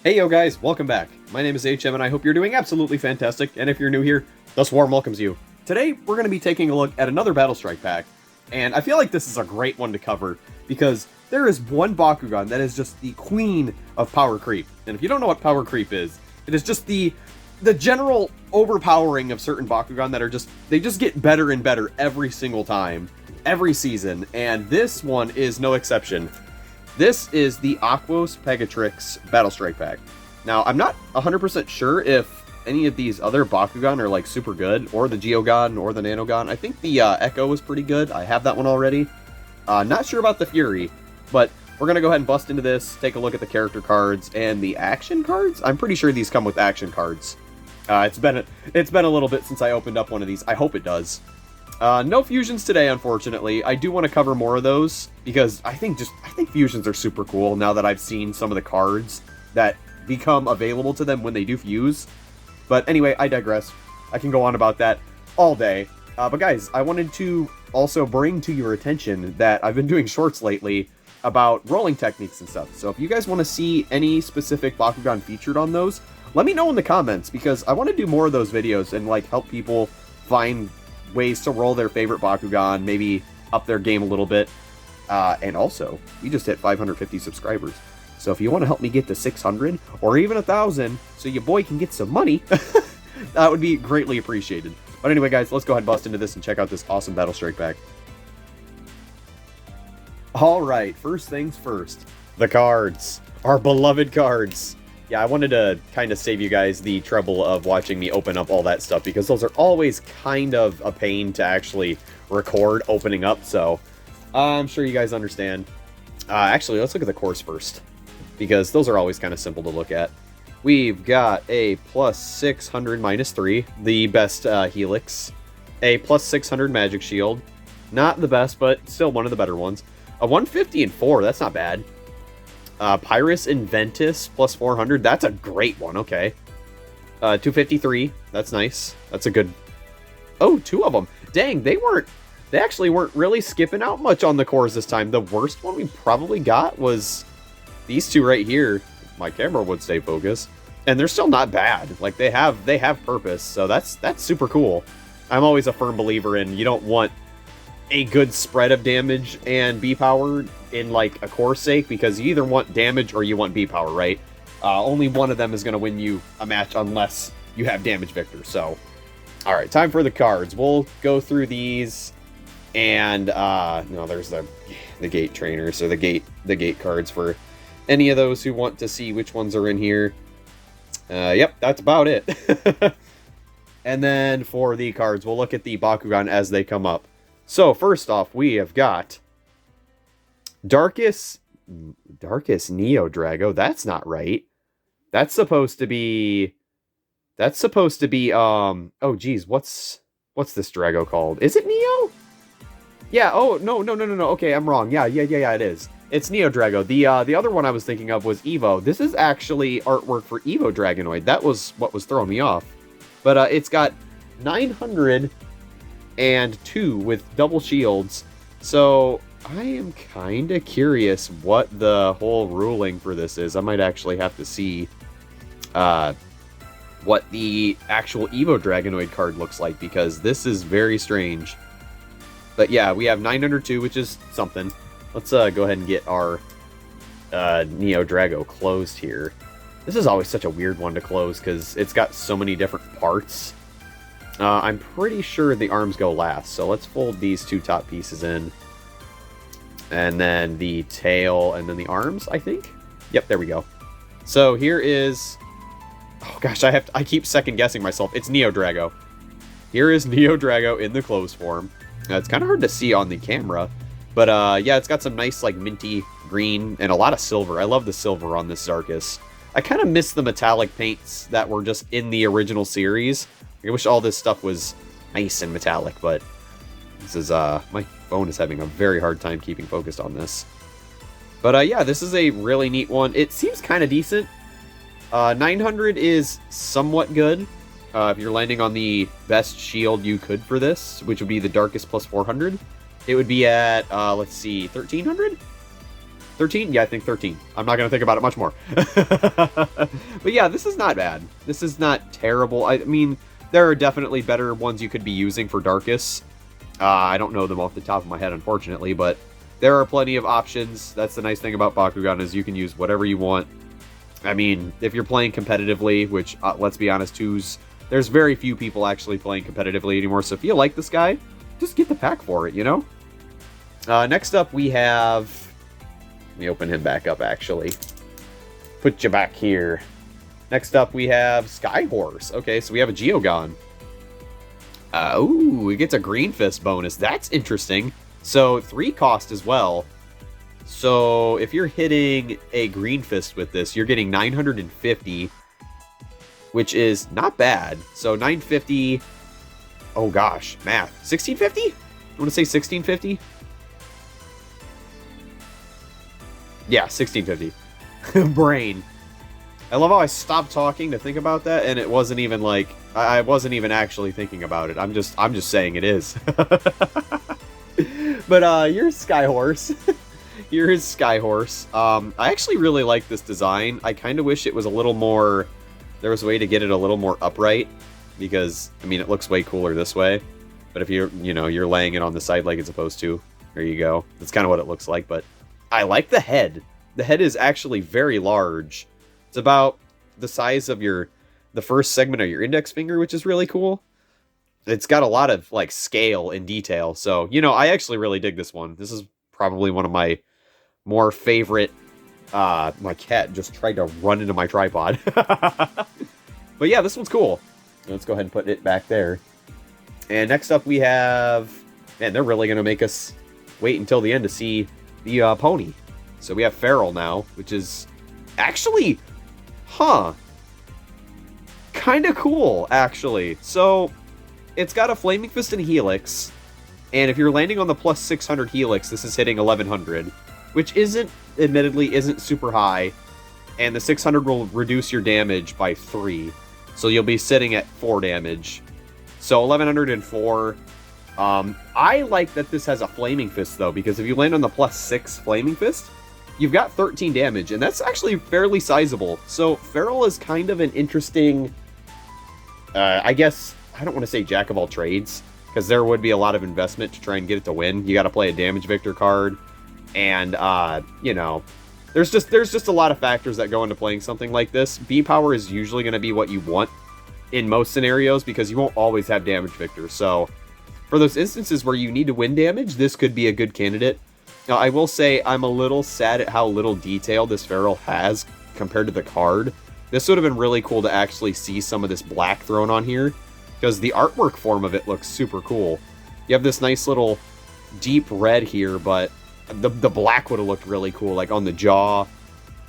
Hey yo guys, welcome back. My name is HM and I hope you're doing absolutely fantastic, and if you're new here, the Swarm welcomes you. Today, we're going to be taking a look at another Battle Strike pack, and I feel like this is a great one to cover, because there is one Bakugan that is just the queen of power creep. And if you don't know what power creep is, it is just the general overpowering of certain Bakugan that are they just get better and better every single time, every season, and this one is no exception. This is the Aquos Pegatrix Battle Strike pack. Now, I'm not 100% sure if any of these other Bakugan are like super good, or the Geogon, or the Nanogon. I think the Echo is pretty good. I have that one already. Not sure about the Fury, but we're going to go ahead and bust into this, take a look at the character cards and the action cards. I'm pretty sure these come with action cards. It's been a little bit since I opened up one of these. I hope it does. No fusions today, unfortunately. I do want to cover more of those, because I think fusions are super cool now that I've seen some of the cards that become available to them when they do fuse. But anyway, I digress. I can go on about that all day. But guys, I wanted to also bring to your attention that I've been doing shorts lately about rolling techniques and stuff. So if you guys want to see any specific Bakugan featured on those, let me know in the comments, because I want to do more of those videos and like help people find ways to roll their favorite Bakugan, maybe up their game a little bit. And also, we just hit 550 subscribers. So if you want to help me get to 600 or even 1,000 so your boy can get some money, that would be greatly appreciated. But anyway, guys, let's go ahead and bust into this and check out this awesome Battle Strike pack. Alright, first things first. The cards. Our beloved cards. Yeah, I wanted to kind of save you guys the trouble of watching me open up all that stuff, because those are always kind of a pain to actually record opening up, so I'm sure you guys understand. Actually, let's look at the course first, because those are always kind of simple to look at. We've got a plus 600 minus 3, the best Helix. A plus 600 Magic Shield. Not the best, but still one of the better ones. A 150 and 4, that's not bad. Pyrus and Ventus plus 400, that's a great one, okay. 253, that's nice. That's a good... Oh, two of them. Dang, they actually weren't really skipping out much on the cores this time. The worst one we probably got was these two right here. My camera would stay focused. And they're still not bad. Like, they have purpose, so that's super cool. I'm always a firm believer in you don't want a good spread of damage and B-power in, like, a core sake, because you either want damage or you want B-power, right? Only one of them is going to win you a match unless you have damage victor, so... Alright, time for the cards. We'll go through these, and, no, there's the gate trainers, or the gate cards for any of those who want to see which ones are in here. Yep, that's about it. And then for the cards, we'll look at the Bakugan as they come up. So, first off, we have got Darkus Neo Drago. That's not right. That's supposed to be, oh geez, what's this Drago called? Is it Neo? Yeah, oh, no, okay, I'm wrong. Yeah, it is. It's Neo Drago. The other one I was thinking of was Evo. This is actually artwork for Evo Dragonoid. That was what was throwing me off. But it's got 902 with double shields. So I am kind of curious what the whole ruling for this is. I might actually have to see what the actual Evo Dragonoid card looks like, because this is very strange. But yeah, we have 902, which is something. Let's go ahead and get our Neo Drago closed here. This is always such a weird one to close, because it's got so many different parts. I'm pretty sure the arms go last, so let's fold these two top pieces in. And then the tail, and then the arms, I think? Yep, there we go. So here is... Oh gosh, I keep second-guessing myself. It's Neo Drago. Here is Neo Drago in the closed form. It's kind of hard to see on the camera. But yeah, it's got some nice, like, minty green and a lot of silver. I love the silver on this Darkus. I kind of miss the metallic paints that were just in the original series. I wish all this stuff was nice and metallic, but this is, my phone is having a very hard time keeping focused on this. But yeah, this is a really neat one. It seems kind of decent. 900 is somewhat good. If you're landing on the best shield you could for this, which would be the Darkus plus 400, it would be at, let's see, 1300? 13? Yeah, I think 13. I'm not going to think about it much more. But yeah, this is not bad. This is not terrible. I mean, there are definitely better ones you could be using for Darkus. I don't know them off the top of my head, unfortunately, but there are plenty of options. That's the nice thing about Bakugan, is you can use whatever you want. I mean, if you're playing competitively, which, let's be honest, there's very few people actually playing competitively anymore, so if you like this guy, just get the pack for it, you know? Next up, we have... Let me open him back up, actually. Put you back here. Next up, we have Skyhorse. Okay, so we have a Geogon. Ooh, it gets a Green Fist bonus. That's interesting. So, 3 cost as well. So, if you're hitting a Green Fist with this, you're getting 950, which is not bad. So, 950... Oh, gosh. Math. 1650? I want to say 1650? Yeah, 1650. Brain. I love how I stopped talking to think about that, and it wasn't even like... I wasn't even actually thinking about it. I'm just saying it is. But, you're Skyhorse. Here is Skyhorse. I actually really like this design. I kind of wish it was a little more... There was a way to get it a little more upright, because, I mean, it looks way cooler this way. But if you're, you're laying it on the side like it's supposed to, there you go. That's kind of what it looks like, but I like the head. The head is actually very large. It's about the size of the first segment of your index finger, which is really cool. It's got a lot of, like, scale and detail. So, I actually really dig this one. This is probably one of my more favorite... my cat just tried to run into my tripod. But yeah, this one's cool. Let's go ahead and put it back there. And next up we have... Man, they're really going to make us wait until the end to see the pony. So we have Pharol now, which is actually... Kind of cool, actually. So, it's got a Flaming Fist and Helix. And if you're landing on the plus 600 Helix, this is hitting 1100. Which admittedly isn't super high. And the 600 will reduce your damage by 3. So you'll be sitting at 4 damage. So 1104. I like that this has a Flaming Fist, though, because if you land on the plus 6 Flaming Fist, you've got 13 damage, and that's actually fairly sizable. So Pharol is kind of an interesting, I guess, I don't want to say jack of all trades, because there would be a lot of investment to try and get it to win. You got to play a Damage Victor card, and, there's just a lot of factors that go into playing something like this. B-Power is usually going to be what you want in most scenarios, because you won't always have Damage Victor. So, for those instances where you need to win damage, this could be a good candidate. Now, I will say I'm a little sad at how little detail this Pharol has compared to the card. This would have been really cool to actually see some of this black thrown on here, because the artwork form of it looks super cool. You have this nice little deep red here, but the black would have looked really cool, like on the jaw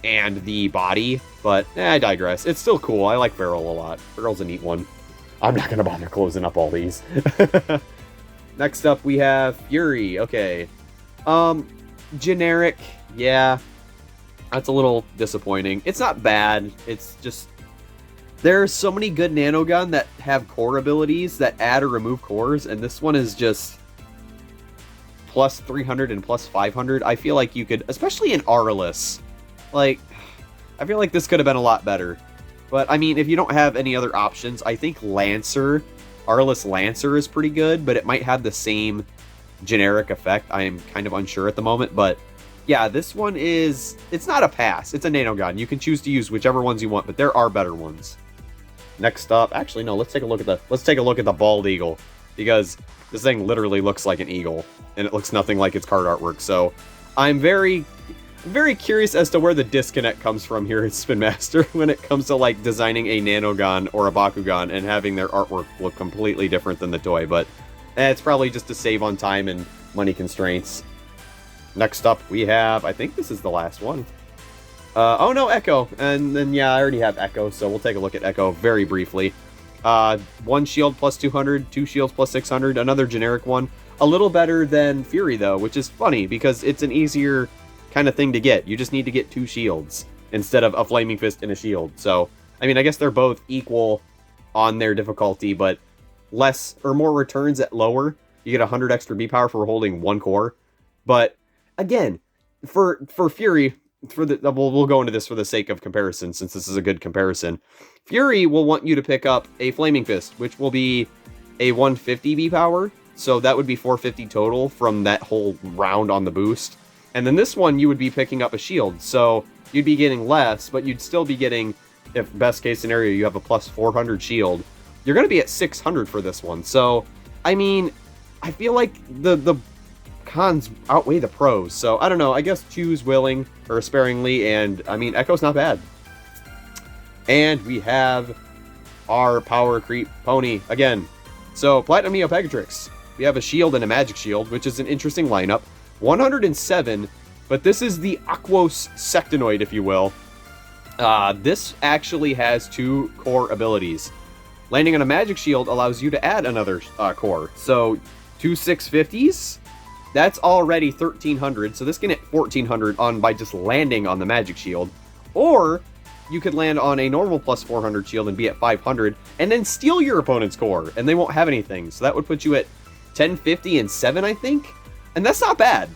and the body, but I digress. It's still cool. I like Pharol a lot. Pharol's a neat one. I'm not going to bother closing up all these. Next up, we have Fury. Okay. Generic. Yeah. That's a little disappointing. It's not bad. It's just... There's so many good Nanogun that have core abilities that add or remove cores, and this one is just... plus 300 and plus 500. I feel like you could... Especially in Aurelus. Like... I feel like this could have been a lot better. But, I mean, if you don't have any other options, I think Lancer... Aurelus Lancer is pretty good, but it might have the same generic effect. I am kind of unsure at the moment, but yeah, this one is... It's not a pass. It's a Nanogun. You can choose to use whichever ones you want, but there are better ones. Next up... Actually, no, let's take a look at the Bald Eagle, because this thing literally looks like an eagle, and it looks nothing like its card artwork, so I'm very curious as to where the disconnect comes from here at Spin Master when it comes to, like, designing a Nanogun or a Bakugan and having their artwork look completely different than the toy, but it's probably just to save on time and money constraints. Next up, we have... I think this is the last one. Oh no, Echo. And then, yeah, I already have Echo, so we'll take a look at Echo very briefly. 1 shield plus 200, 2 shields plus 600, another generic one. A little better than Fury, though, which is funny, because it's an easier kind of thing to get. You just need to get 2 shields instead of a Flaming Fist and a shield. So, I mean, I guess they're both equal on their difficulty, but less or more returns at lower. You get 100 extra B power for holding 1 core. But, again, for Fury, we'll go into this for the sake of comparison, since this is a good comparison. Fury will want you to pick up a Flaming Fist, which will be a 150 B power, so that would be 450 total from that whole round on the boost. And then this one, you would be picking up a shield, so you'd be getting less, but you'd still be getting, if best case scenario, you have a plus 400 shield. You're going to be at 600 for this one, so, I mean, I feel like the cons outweigh the pros, so I don't know, I guess choose willing or sparingly, and I mean, Echo's not bad. And we have our power creep pony again. So, Platinum Neo Pegatrix. We have a shield and a magic shield, which is an interesting lineup. 107, but this is the Aquos Sectonoid, if you will. This actually has 2 core abilities. Landing on a magic shield allows you to add another core. So, 2 650s, that's already 1300, so this can hit 1400 on by just landing on the magic shield. Or, you could land on a normal plus 400 shield and be at 500, and then steal your opponent's core, and they won't have anything. So that would put you at 1050 and 7, I think? And that's not bad.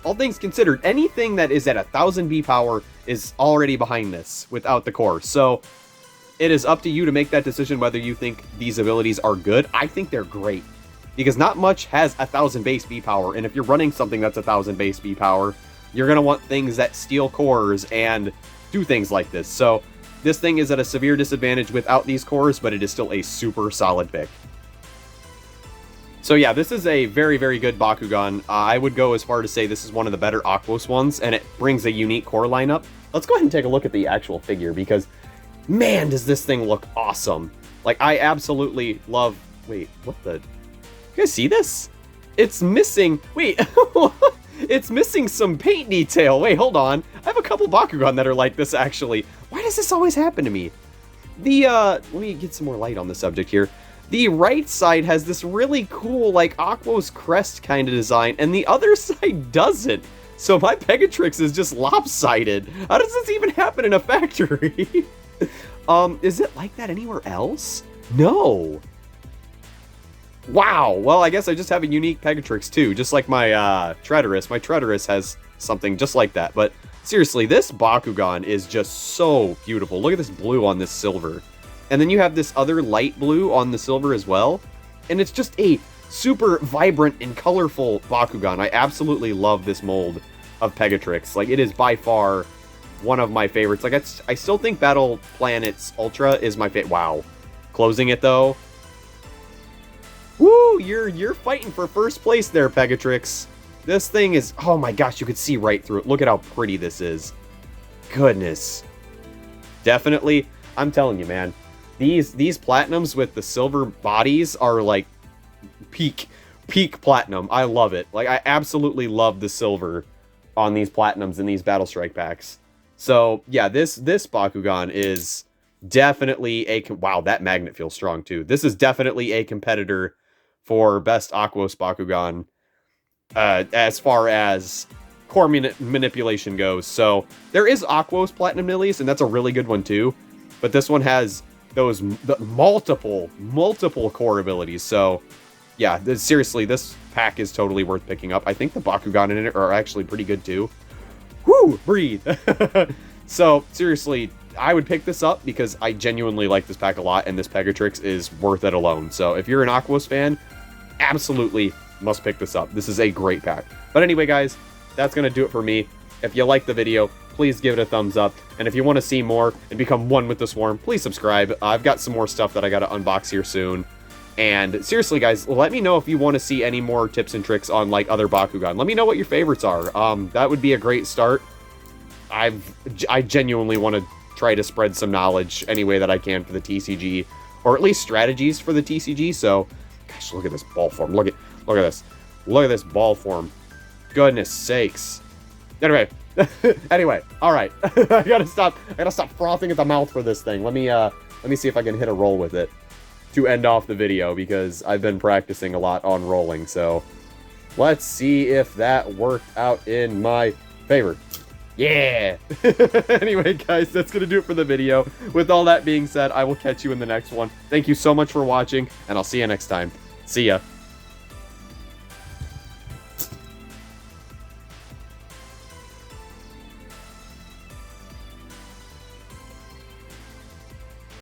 All things considered, anything that is at 1000 B power is already behind this without the core. So it is up to you to make that decision whether you think these abilities are good. I think they're great, because not much has 1000 base B power, and if you're running something that's 1000 base B power, you're going to want things that steal cores and do things like this. So this thing is at a severe disadvantage without these cores, but it is still a super solid pick. So yeah, this is a very, very good Bakugan. I would go as far to say this is one of the better Aquos ones, and it brings a unique core lineup. Let's go ahead and take a look at the actual figure, because, man, does this thing look awesome. Like, I absolutely love... Wait, what the... You guys see this? It's missing... Wait, it's missing some paint detail. Wait, hold on. I have a couple Bakugan that are like this, actually. Why does this always happen to me? Let me get some more light on the subject here. The right side has this really cool, like, Aquos crest kind of design, and the other side doesn't. So my Pegatrix is just lopsided. How does this even happen in a factory? Is it like that anywhere else? No. Wow. Well, I guess I just have a unique Pegatrix too, just like my Tretorus. My Tretorus has something just like that. But seriously, this Bakugan is just so beautiful. Look at this blue on this silver. And then you have this other light blue on the silver as well. And it's just a super vibrant and colorful Bakugan. I absolutely love this mold of Pegatrix. Like, it is by far one of my favorites. Like, I still think Battle Planets Ultra is my favorite. Wow. Closing it, though. Woo! You're fighting for first place there, Pegatrix. This thing is... Oh my gosh, you could see right through it. Look at how pretty this is. Goodness. Definitely, I'm telling you, man. These platinums with the silver bodies are like peak platinum. I love it. Like, I absolutely love the silver on these platinums in these Battle Strike packs. So yeah, this Bakugan is definitely a... Wow, that magnet feels strong too. This is definitely a competitor for best Aquos Bakugan as far as core manipulation goes. So there is Aquos Platinum Nilius, and that's a really good one too. But this one has the multiple core abilities. So yeah, seriously, this pack is totally worth picking up. I think the Bakugan in it are actually pretty good too. Woo! Breathe! So seriously, I would pick this up because I genuinely like this pack a lot, and this Pegatrix is worth it alone. So if you're an Aquos fan, absolutely must pick this up. This is a great pack. But anyway, guys, that's going to do it for me. If you liked the video, please give it a thumbs up. And if you want to see more and become one with the swarm, please subscribe. I've got some more stuff that I got to unbox here soon. And seriously, guys, let me know if you want to see any more tips and tricks on, like, other Bakugan. Let me know what your favorites are. That would be a great start. I genuinely want to try to spread some knowledge any way that I can for the TCG, or at least strategies for the TCG. So, gosh, look at this ball form. Look at this ball form. Goodness sakes. Anyway, all right. I gotta stop frothing at the mouth for this thing. Let me see if I can hit a roll with it to end off the video, because I've been practicing a lot on rolling. So let's see if that worked out in my favor. Yeah! Anyway, guys, that's going to do it for the video. With all that being said, I will catch you in the next one. Thank you so much for watching, and I'll see you next time. See ya.